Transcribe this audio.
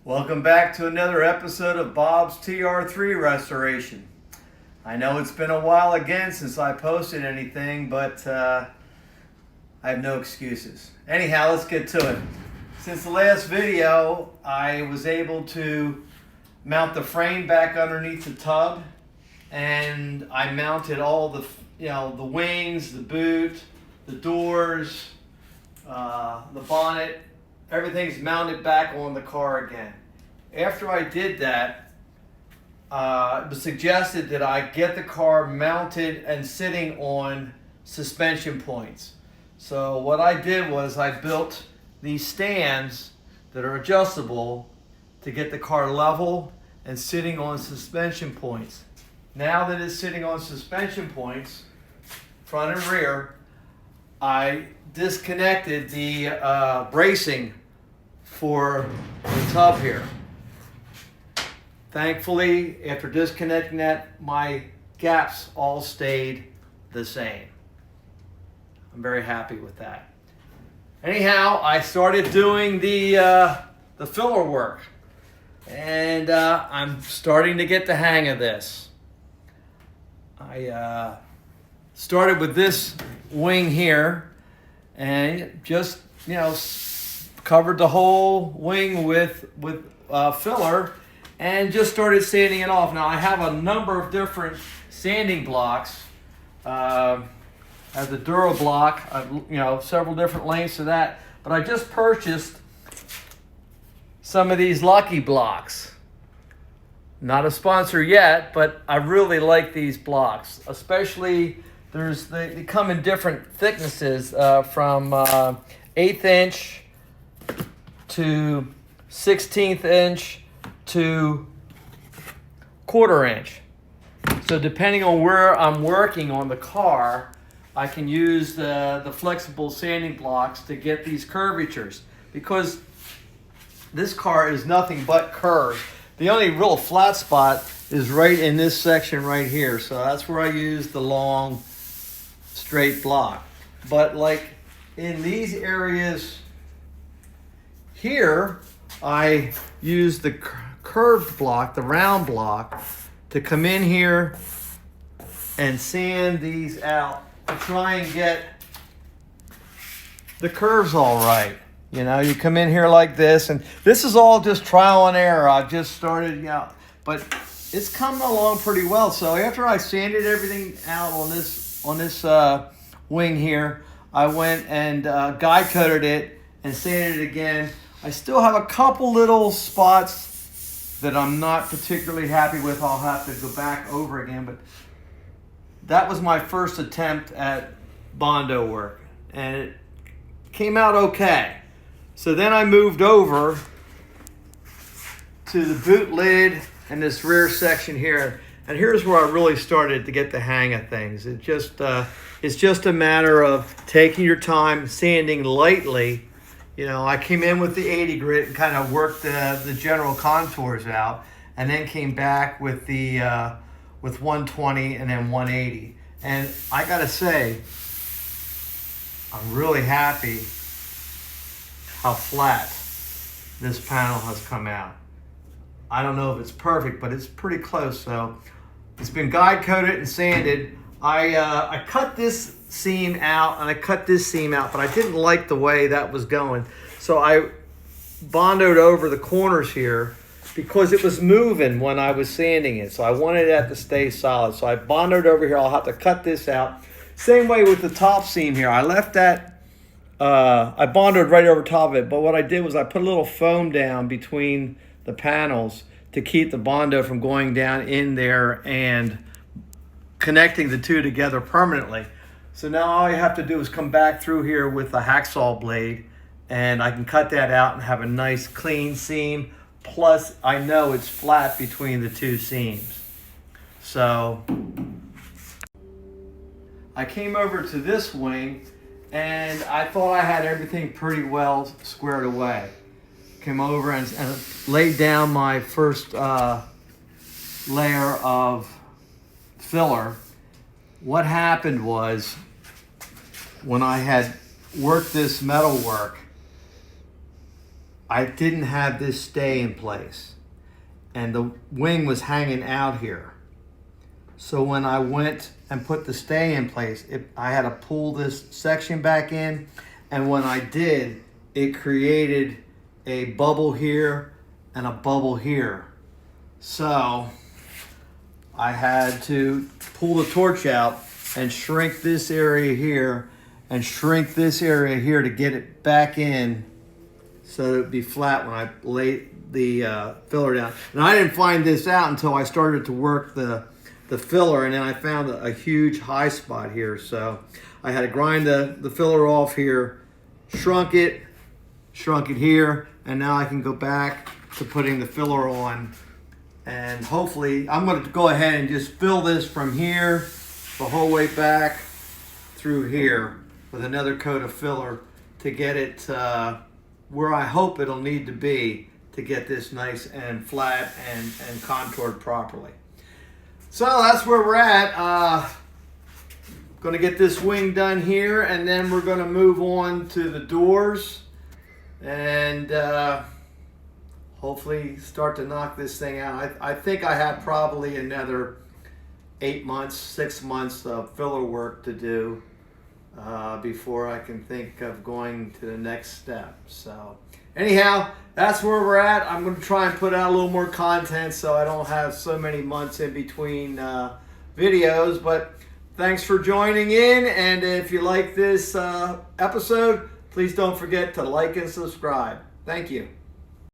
Welcome back to another episode of Bob's TR3 Restoration. I know it's been a while again since I posted anything, but I have no excuses. Anyhow, let's get to it. Since the last video, I was able to mount the frame back underneath the tub, and I mounted all the the wings, the boot, the doors, the bonnet. Everything's mounted back on the car again. After I did that, it was suggested that I get the car mounted and sitting on suspension points. So what I did was I built these stands that are adjustable to get the car level and sitting on suspension points. Now that it's sitting on suspension points, front and rear, I disconnected the bracing for the tub here. Thankfully, after disconnecting that, my gaps all stayed the same. I'm very happy with that. Anyhow, I started doing the filler work, and I'm starting to get the hang of this. I started with this wing here, and just covered the whole wing with filler, and just started sanding it off. Now I have a number of different sanding blocks. I have the Duro block, several different lengths of that. But I just purchased some of these Lucky blocks. Not a sponsor yet, but I really like these blocks. Especially, they come in different thicknesses, from 1/8 inch to 1/16 inch to 1/4 inch. So depending on where I'm working on the car, I can use the flexible sanding blocks to get these curvatures, because this car is nothing but curves. The only real flat spot is right in this section right here. So that's where I use the long straight block. But like in these areas here, I use the curved block, the round block, to come in here and sand these out to try and get the curves all right. You come in here like this, and this is all just trial and error. I've just started, but it's coming along pretty well. So after I sanded everything out on this wing here, I went and guide coated it and sanded it again. I still have a couple little spots that I'm not particularly happy with. I'll have to go back over again, but that was my first attempt at Bondo work, and it came out okay. So then I moved over to the boot lid and this rear section here, and here's where I really started to get the hang of things. It's just a matter of taking your time, sanding lightly. I came in with the 80 grit and kind of worked the general contours out, and then came back with the with 120 and then 180. And I gotta say, I'm really happy how flat this panel has come out. I don't know if it's perfect, but it's pretty close. So it's been guide coated and sanded. I cut this seam out and I cut this seam out, but I didn't like the way that was going. So I bondoed over the corners here because it was moving when I was sanding it. So I wanted that to stay solid. So I bondoed over here. I'll have to cut this out. Same way with the top seam here. I left that, I bonded right over top of it, but what I did was I put a little foam down between the panels to keep the Bondo from going down in there and connecting the two together permanently. So now all I have to do is come back through here with a hacksaw blade, and I can cut that out and have a nice clean seam. Plus, I know it's flat between the two seams. So I came over to this wing, and I thought I had everything pretty well squared away. Came over and laid down my first layer of filler. What happened was, when I had worked this metal work, I didn't have this stay in place, and the wing was hanging out here. So when I went and put the stay in place, I had to pull this section back in, and when I did, it created a bubble here and a bubble here. So I had to pull the torch out and shrink this area here and shrink this area here to get it back in so it would be flat when I laid the filler down. And I didn't find this out until I started to work the filler, and then I found a huge high spot here. So I had to grind the filler off here, shrunk it here, and now I can go back to putting the filler on. And hopefully, I'm going to go ahead and just fill this from here the whole way back through here with another coat of filler to get it where I hope it'll need to be to get this nice and flat and contoured properly. So that's where we're at. Going to get this wing done here, and then we're going to move on to the doors and hopefully start to knock this thing out. I think I have probably another 8 months, 6 months of filler work to do before I can think of going to the next step. So anyhow, that's where we're at. I'm going to try and put out a little more content so I don't have so many months in between videos. But thanks for joining in, and if you like this episode, please don't forget to like and subscribe. Thank you.